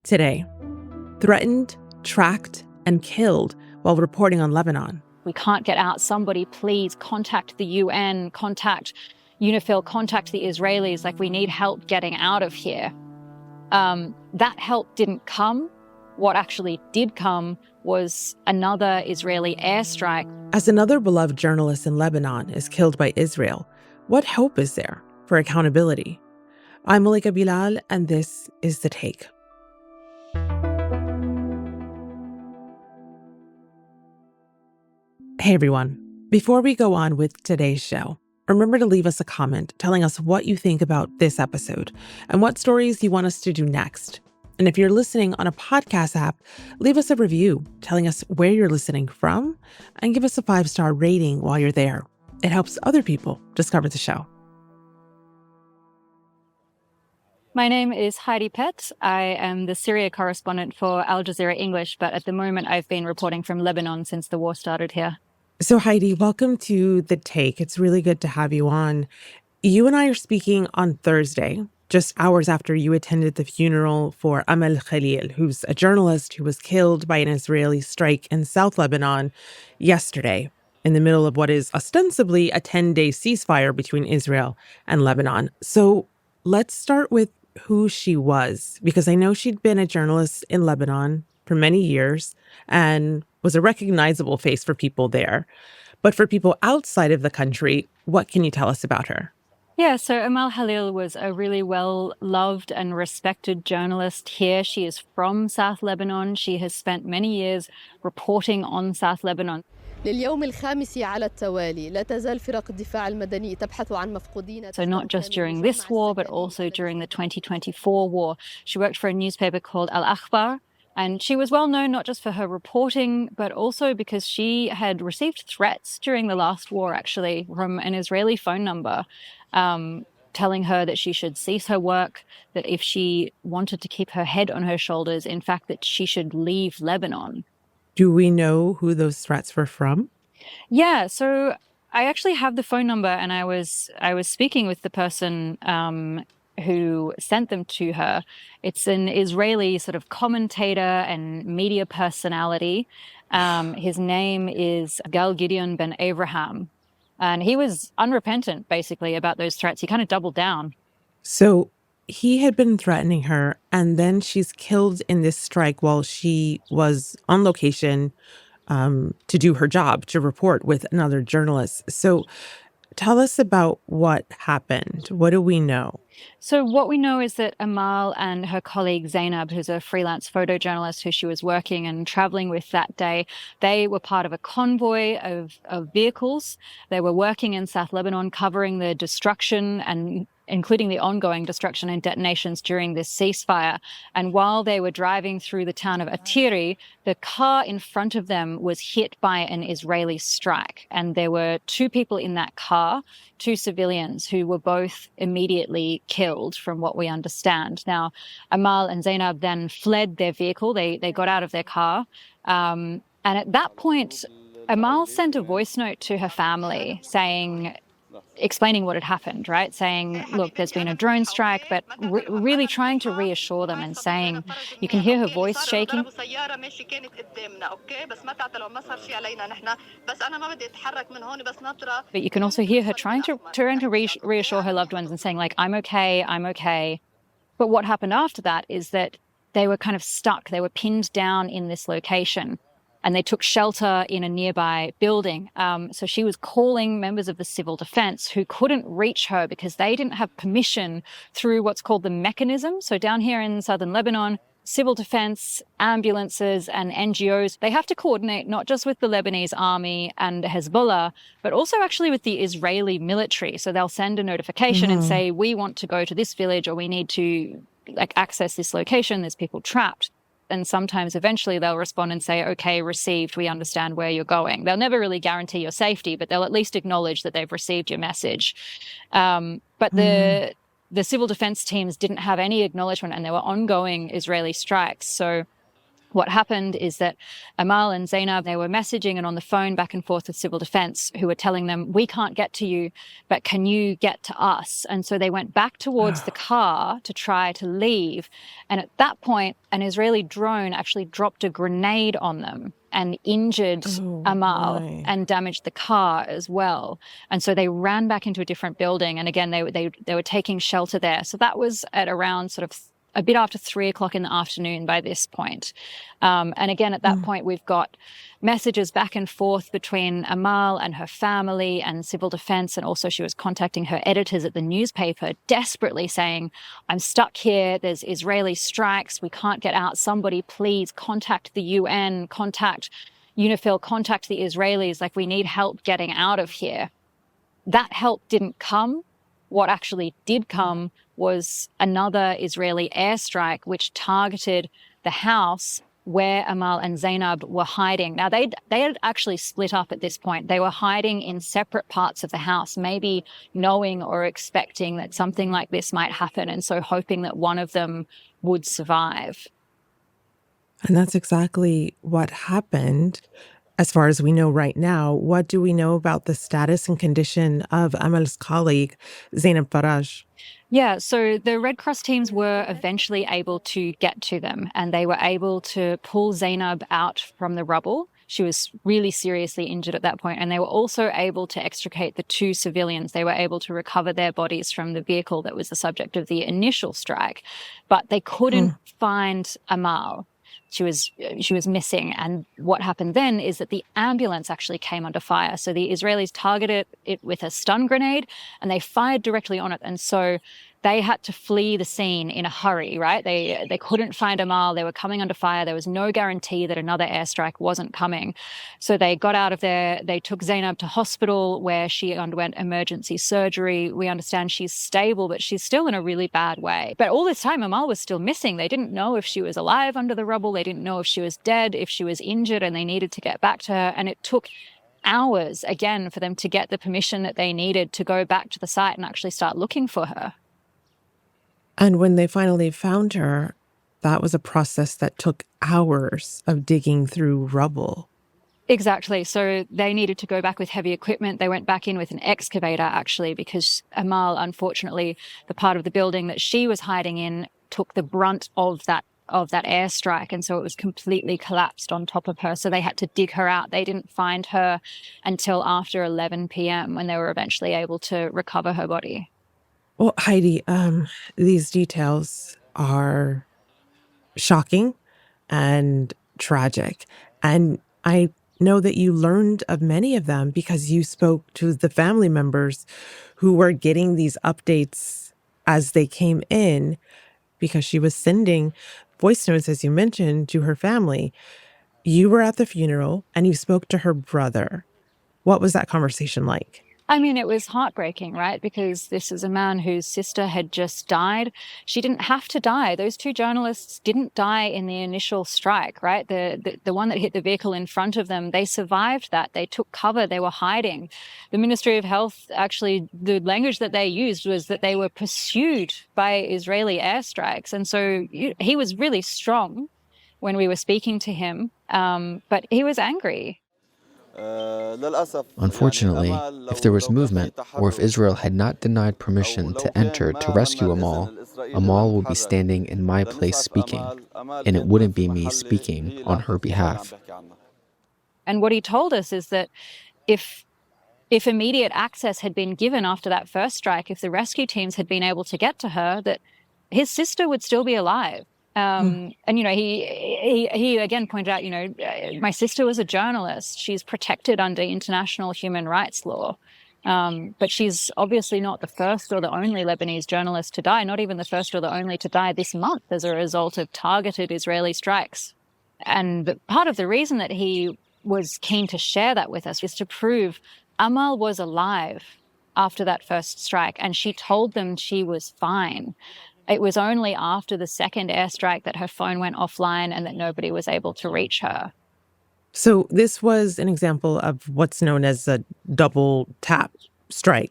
Today, threatened, tracked, and killed while reporting on Lebanon. We can't get out. Somebody please contact the UN, contact UNIFIL, contact the Israelis. Like, we need help getting out of here. That help didn't come. What actually did come was another Israeli airstrike. As another beloved journalist in Lebanon is killed by Israel, what hope is there for accountability? I'm Malika Bilal, and this is The Take. Hey everyone, before we go on with today's show, remember to leave us a comment telling us what you think about this episode and what stories you want us to do next. And if you're listening on a podcast app, leave us a review telling us where you're listening from and give us a 5-star rating while you're there. It helps other people discover the show. My name is Heidi Pett. I am the Syria correspondent for Al Jazeera English, but at the moment I've been reporting from Lebanon since the war started here. So Heidi, welcome to The Take. It's really good to have you on. You and I are speaking on Thursday, just hours after you attended the funeral for Amal Khalil, who's a journalist who was killed by an Israeli strike in South Lebanon yesterday, in the middle of what is ostensibly a 10-day ceasefire between Israel and Lebanon. So let's start with who she was, because I know she'd been a journalist in Lebanon for many years and was a recognizable face for people there. But for people outside of the country, what can you tell us about her? Yeah, so Amal Khalil was a really well-loved and respected journalist here. She is from South Lebanon. She has spent many years reporting on South Lebanon. لليوم الخامس على التوالي لا تزال فرق الدفاع المدني تبحث عن مفقودين. So not just during this war, but also during the 2024 war. She worked for a newspaper called Al-Akhbar, and she was well known not just for her reporting, but also because she had received threats during the last war, actually, from an Israeli phone number, telling her that she should cease her work, that if she wanted to keep her head on her shoulders, in fact, that she should leave Lebanon. Do we know who those threats were from? Yeah, so I actually have the phone number, and I was speaking with the person who sent them to her. It's an Israeli sort of commentator and media personality. His name is Gal Gideon Ben Abraham, and he was unrepentant, basically, about those threats. He kind of doubled down. So he had been threatening her, and then she's killed in this strike while she was on location to do her job, to report with another journalist. So tell us about what happened. What do we know? So what we know is that Amal and her colleague Zainab, who's a freelance photojournalist who she was working and traveling with that day, they were part of a convoy of vehicles. They were working in South Lebanon, covering the destruction and including the ongoing destruction and detonations during this ceasefire. And while they were driving through the town of Atiri, the car in front of them was hit by an Israeli strike. And there were 2 people in that car, 2 civilians, who were both immediately killed, from what we understand. Now, Amal and Zainab then fled their vehicle. They got out of their car. And at that point, Amal sent a voice note to her family explaining what had happened, right? Saying, look, there's been a drone strike, but really trying to reassure them and saying, you can hear her voice shaking. But you can also hear her trying to reassure her loved ones and saying, like, I'm okay, I'm okay. But what happened after that is that they were kind of stuck. They were pinned down in this location, and they took shelter in a nearby building. So she was calling members of the civil defense who couldn't reach her because they didn't have permission through what's called the mechanism. So down here in southern Lebanon, civil defense, ambulances, and NGOs, they have to coordinate not just with the Lebanese army and Hezbollah, but also actually with the Israeli military. So they'll send a notification and say, we want to go to this village, or we need to access this location. There's people trapped. And sometimes eventually they'll respond and say, okay, received, we understand where you're going. They'll never really guarantee your safety, but they'll at least acknowledge that they've received your message. But the civil defense teams didn't have any acknowledgement, and there were ongoing Israeli strikes. So What happened is that Amal and Zainab, they were messaging and on the phone back and forth with civil defense, who were telling them, we can't get to you, but can you get to us? And so they went back towards the car to try to leave. And at that point, an Israeli drone actually dropped a grenade on them and injured Amal and damaged the car as well. And so they ran back into a different building. And again, they were taking shelter there. So that was at around sort of a bit after 3 o'clock in the afternoon by this point. And again, at that point, we've got messages back and forth between Amal and her family and civil defense. And also she was contacting her editors at the newspaper, desperately saying, I'm stuck here. There's Israeli strikes. We can't get out. Somebody please contact the UN, contact UNIFIL, contact the Israelis. Like, we need help getting out of here. That help didn't come. What actually did come was another Israeli airstrike, which targeted the house where Amal and Zainab were hiding. Now, they had actually split up at this point. They were hiding in separate parts of the house, maybe knowing or expecting that something like this might happen, and so hoping that one of them would survive. And that's exactly what happened. As far as we know right now, what do we know about the status and condition of Amal's colleague, Zainab Faraj? Yeah, so the Red Cross teams were eventually able to get to them, and they were able to pull Zainab out from the rubble. She was really seriously injured at that point, and they were also able to extricate the two civilians. They were able to recover their bodies from the vehicle that was the subject of the initial strike, but they couldn't find Amal. She was missing. And what happened then is that the ambulance actually came under fire. So the Israelis targeted it with a stun grenade and they fired directly on it. And so they had to flee the scene in a hurry, right? They couldn't find Amal. They were coming under fire. There was no guarantee that another airstrike wasn't coming. So they got out of there. They took Zainab to hospital where she underwent emergency surgery. We understand she's stable, but she's still in a really bad way. But all this time, Amal was still missing. They didn't know if she was alive under the rubble. They didn't know if she was dead, if she was injured, and they needed to get back to her. And it took hours, again, for them to get the permission that they needed to go back to the site and actually start looking for her. And when they finally found her, that was a process that took hours of digging through rubble. Exactly. So they needed to go back with heavy equipment. They went back in with an excavator, actually, because Amal, unfortunately, the part of the building that she was hiding in took the brunt of that airstrike. And so it was completely collapsed on top of her. So they had to dig her out. They didn't find her until after 11 p.m. when they were eventually able to recover her body. Well, Heidi, these details are shocking and tragic. And I know that you learned of many of them because you spoke to the family members who were getting these updates as they came in, because she was sending voice notes, as you mentioned, to her family. You were at the funeral and you spoke to her brother. What was that conversation like? I mean, it was heartbreaking, right? Because this is a man whose sister had just died. She didn't have to die. Those two journalists didn't die in the initial strike, right? The one that hit the vehicle in front of them, they survived that. They took cover. They were hiding. The Ministry of Health, actually, the language that they used was that they were pursued by Israeli airstrikes. And so he was really strong when we were speaking to him, but he was angry. Unfortunately, if there was movement, or if Israel had not denied permission to enter to rescue Amal, Amal would be standing in my place speaking, and it wouldn't be me speaking on her behalf. And what he told us is that if immediate access had been given after that first strike, if the rescue teams had been able to get to her, that his sister would still be alive. And, he again pointed out, my sister was a journalist. She's protected under international human rights law. But she's obviously not the first or the only Lebanese journalist to die, not even the first or the only to die this month as a result of targeted Israeli strikes. And part of the reason that he was keen to share that with us is to prove Amal was alive after that first strike, and she told them she was fine. It was only after the second airstrike that her phone went offline and that nobody was able to reach her. So this was an example of what's known as a double tap strike.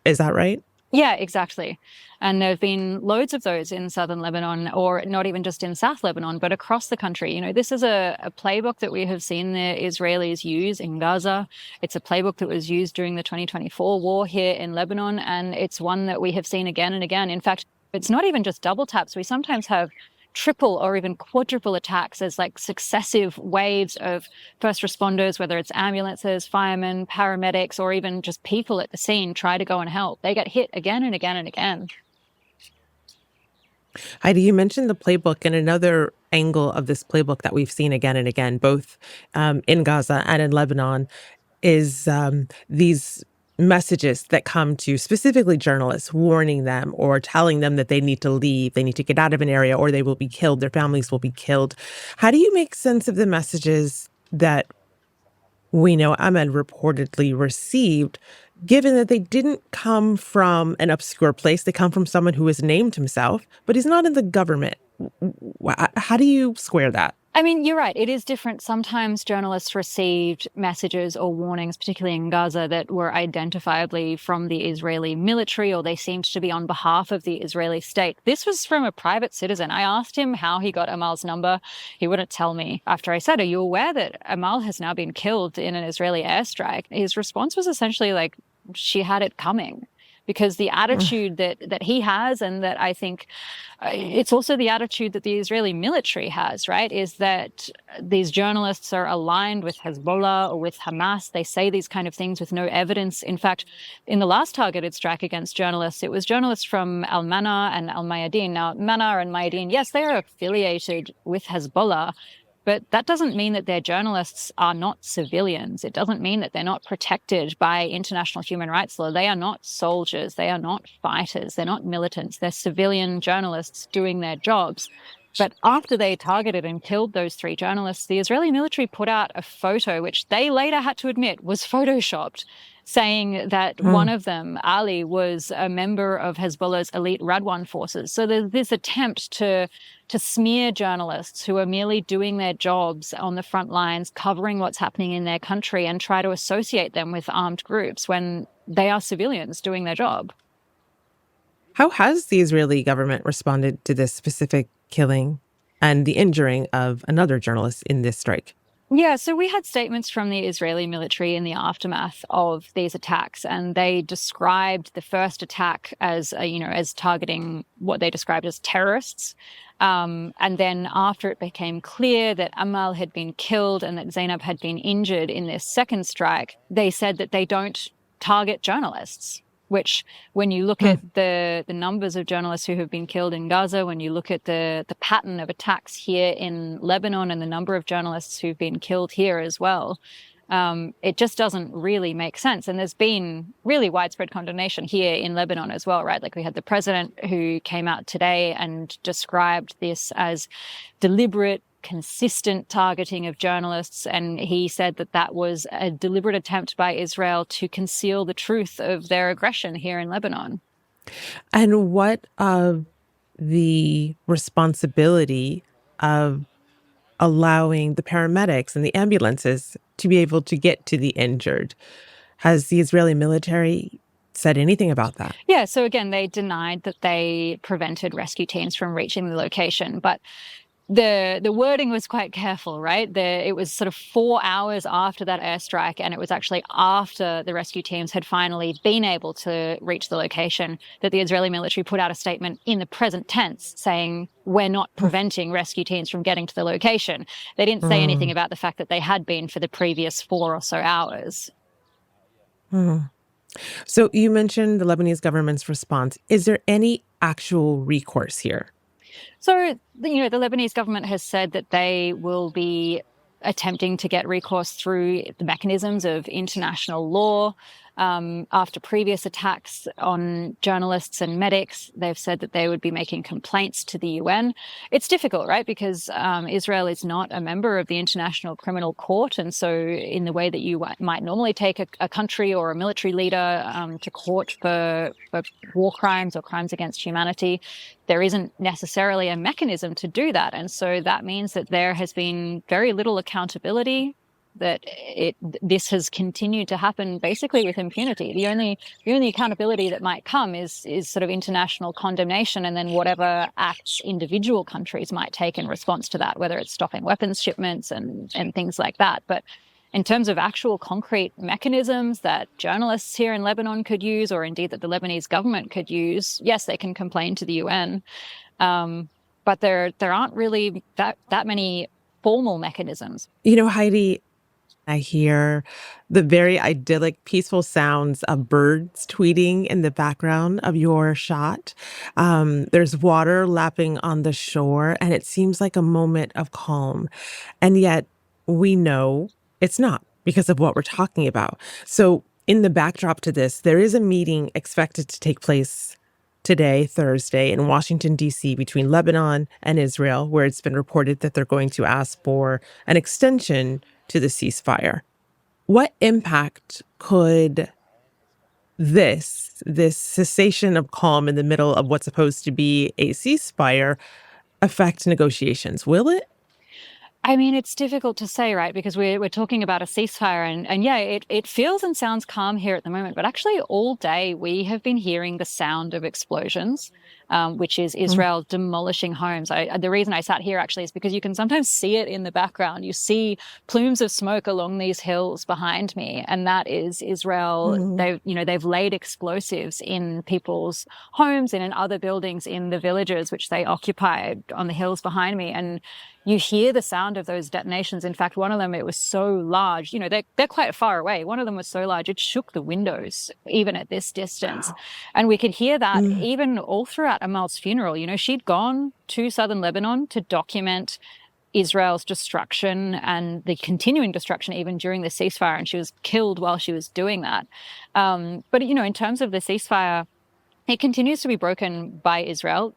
Is that right? Yeah, exactly. And there have been loads of those in southern Lebanon, or not even just in South Lebanon, but across the country. You know, this is a playbook that we have seen the Israelis use in Gaza. It's a playbook that was used during the 2024 war here in Lebanon, and it's one that we have seen again and again. In fact, it's not even just double taps. We sometimes have triple or even quadruple attacks as like successive waves of first responders, whether it's ambulances, firemen, paramedics, or even just people at the scene try to go and help. They get hit again and again and again. Heidi, you mentioned the playbook, and another angle of this playbook that we've seen again and again, both in Gaza and in Lebanon, is these messages that come to specifically journalists, warning them or telling them that they need to leave, they need to get out of an area, or they will be killed, their families will be killed. How do you make sense of the messages that we know Amal reportedly received, given that they didn't come from an obscure place? They come from someone who has named himself, but he's not in the government. How do you square that? I mean, you're right. It is different. Sometimes journalists received messages or warnings, particularly in Gaza, that were identifiably from the Israeli military, or they seemed to be on behalf of the Israeli state. This was from a private citizen. I asked him how he got Amal's number. He wouldn't tell me. After I said, "Are you aware that Amal has now been killed in an Israeli airstrike?" His response was essentially like, she had it coming. Because the attitude that he has, and that I think it's also the attitude that the Israeli military has, right, is that these journalists are aligned with Hezbollah or with Hamas. They say these kind of things with no evidence. In fact, in the last targeted strike against journalists, it was journalists from Al-Mana and Al-Mayadeen. Now, Mana and Mayadeen, yes, they are affiliated with Hezbollah, but that doesn't mean that their journalists are not civilians. It doesn't mean that they're not protected by international human rights law. They are not soldiers. They are not fighters. They're not militants. They're civilian journalists doing their jobs. But after they targeted and killed those 3 journalists, the Israeli military put out a photo, which they later had to admit was photoshopped, saying that one of them, Ali, was a member of Hezbollah's elite Radwan forces. So there's this attempt to smear journalists who are merely doing their jobs on the front lines, covering what's happening in their country, and try to associate them with armed groups when they are civilians doing their job. How has the Israeli government responded to this specific killing and the injuring of another journalist in this strike? Yeah, so we had statements from the Israeli military in the aftermath of these attacks, and they described the first attack as, as targeting what they described as terrorists. And then after it became clear that Amal had been killed and that Zainab had been injured in this second strike, they said that they don't target journalists. Which, when you look at the numbers of journalists who have been killed in Gaza, when you look at the pattern of attacks here in Lebanon and the number of journalists who've been killed here as well, it just doesn't really make sense. And there's been really widespread condemnation here in Lebanon as well, right? Like we had the president who came out today and described this as deliberate, consistent targeting of journalists, and he said that that was a deliberate attempt by Israel to conceal the truth of their aggression here in Lebanon. And what of the responsibility of allowing the paramedics and the ambulances to be able to get to the injured? Has the Israeli military said anything about that? Yeah, so again, they denied that they prevented rescue teams from reaching the location, but the wording was quite careful, right? It was sort of 4 hours after that airstrike, and it was actually after the rescue teams had finally been able to reach the location that the Israeli military put out a statement in the present tense saying, we're not preventing rescue teams from getting to the location. They didn't say anything about the fact that they had been for the previous 4 or so hours. So you mentioned the Lebanese government's response. Is there any actual recourse here? So, the Lebanese government has said that they will be attempting to get recourse through the mechanisms of international law. After previous attacks on journalists and medics, they've said that they would be making complaints to the UN. It's difficult, right? Because Israel is not a member of the International Criminal Court. And so in the way that you might normally take a country or a military leader to court for war crimes or crimes against humanity, there isn't necessarily a mechanism to do that. And so that means that there has been very little accountability that this has continued to happen basically with impunity. The only accountability that might come is sort of international condemnation, and then whatever acts individual countries might take in response to that, whether it's stopping weapons shipments and things like that. But in terms of actual concrete mechanisms that journalists here in Lebanon could use, or indeed that the Lebanese government could use, yes, they can complain to the UN, but there aren't really that many formal mechanisms. You know, Heidi, I hear the very idyllic, peaceful sounds of birds tweeting in the background of your shot. There's water lapping on the shore, and it seems like a moment of calm. And yet we know it's not because of what we're talking about. So in the backdrop to this, there is a meeting expected to take place today, Thursday, in Washington, D.C., between Lebanon and Israel, where it's been reported that they're going to ask for an extension to the ceasefire. What impact could this cessation of calm in the middle of what's supposed to be a ceasefire affect negotiations? Will it? I mean, it's difficult to say, right? Because we're talking about a ceasefire, and yeah, it feels and sounds calm here at the moment. But actually, all day we have been hearing the sound of explosions, which is Israel demolishing homes. The reason I sat here actually is because you can sometimes see it in the background. You see plumes of smoke along these hills behind me, and that is Israel. They've laid explosives in people's homes and in other buildings in the villages which they occupied on the hills behind me, and you hear the sound of those detonations. In fact, one of them, it was so large, they're quite far away. One of them was so large, it shook the windows, even at this distance. Wow. And we could hear that even all throughout Amal's funeral. She'd gone to southern Lebanon to document Israel's destruction and the continuing destruction even during the ceasefire, and she was killed while she was doing that. But, in terms of the ceasefire, it continues to be broken by Israel.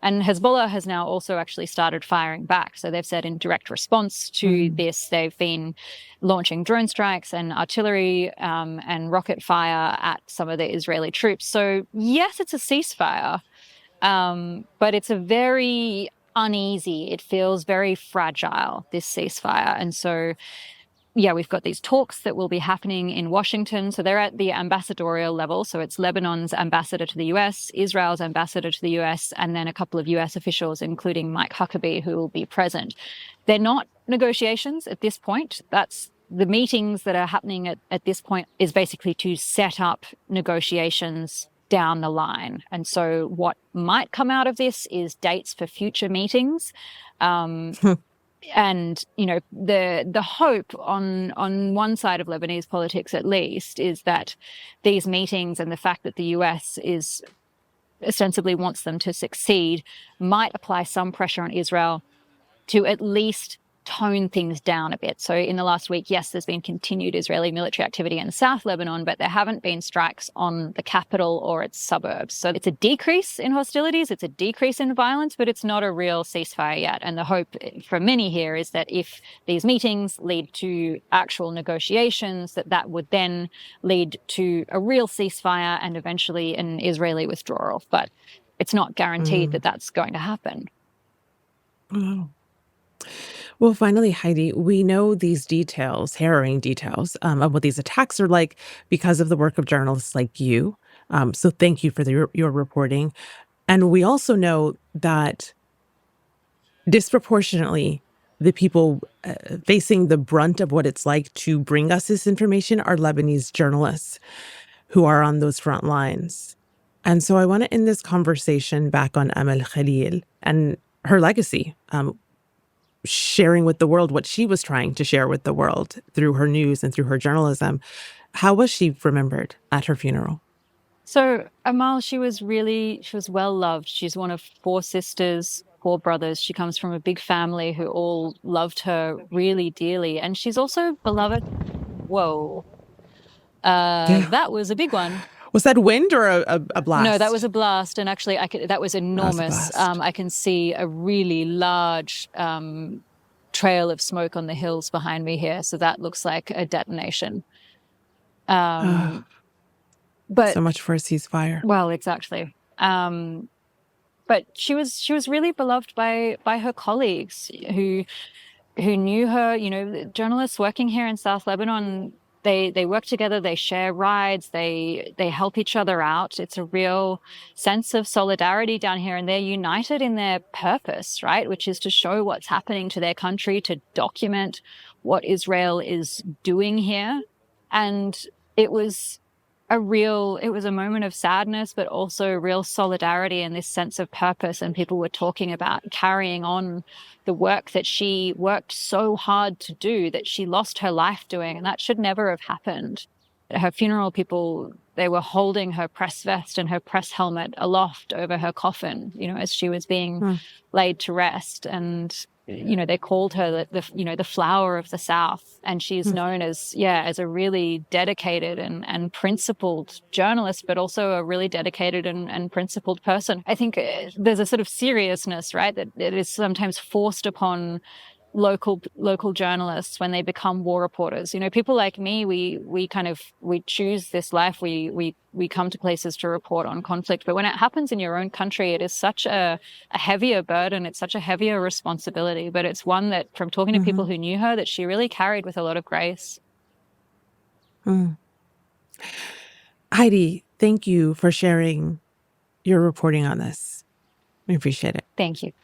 And Hezbollah has now also actually started firing back. So they've said in direct response to this, they've been launching drone strikes and artillery and rocket fire at some of the Israeli troops. So yes, it's a ceasefire, but it's a very uneasy, it feels very fragile, this ceasefire. And so yeah, we've got these talks that will be happening in Washington. So they're at the ambassadorial level. So it's Lebanon's ambassador to the US, Israel's ambassador to the US, and then a couple of US officials, including Mike Huckabee, who will be present. They're not negotiations at this point. That's the meetings that are happening at this point is basically to set up negotiations down the line. And so what might come out of this is dates for future meetings. And, the hope on one side of Lebanese politics, at least, is that these meetings and the fact that the US is ostensibly wants them to succeed might apply some pressure on Israel to at least tone things down a bit. So in the last week, yes, there's been continued Israeli military activity in South Lebanon, but there haven't been strikes on the capital or its suburbs. So it's a decrease in hostilities, it's a decrease in violence, but it's not a real ceasefire yet. And the hope for many here is that if these meetings lead to actual negotiations, that would then lead to a real ceasefire and eventually an Israeli withdrawal. But it's not guaranteed that that's going to happen. Oh. Well, finally, Heidi, we know these details, harrowing details of what these attacks are like because of the work of journalists like you. So thank you for your reporting. And we also know that disproportionately, the people facing the brunt of what it's like to bring us this information are Lebanese journalists who are on those front lines. And so I want to end this conversation back on Amal Khalil and her legacy, sharing with the world what she was trying to share with the world through her news and through her journalism. How was she remembered at her funeral? So Amal, she was well loved. She's one of 4 sisters, 4 brothers. She comes from a big family who all loved her really dearly. And she's also beloved. Whoa. That was a big one. Was that wind or a blast? No, that was a blast. And actually, that was enormous. I can see a really large trail of smoke on the hills behind me here. So that looks like a detonation. But so much for a ceasefire. Well, exactly. But she was really beloved by her colleagues who who knew her, journalists working here in South Lebanon, they work together, they share rides, they help each other out. It's a real sense of solidarity down here, and they're united in their purpose, right? Which is to show what's happening to their country, to document what Israel is doing here. And it was a moment of sadness, but also real solidarity and this sense of purpose. And people were talking about carrying on the work that she worked so hard to do, that she lost her life doing, and that should never have happened. At her funeral, people, they were holding her press vest and her press helmet aloft over her coffin, as she was being laid to rest. And they called her the flower of the South, and she's known as a really dedicated and principled journalist, but also a really dedicated and principled person. I think there's a sort of seriousness, right, that it is sometimes forced upon local journalists when they become war reporters. People like me, we choose this life. We come to places to report on conflict, but when it happens in your own country, it is such a heavier burden. It's such a heavier responsibility, but it's one that, from talking to people who knew her, that she really carried with a lot of grace. Heidi, thank you for sharing your reporting on this. We appreciate it. Thank you.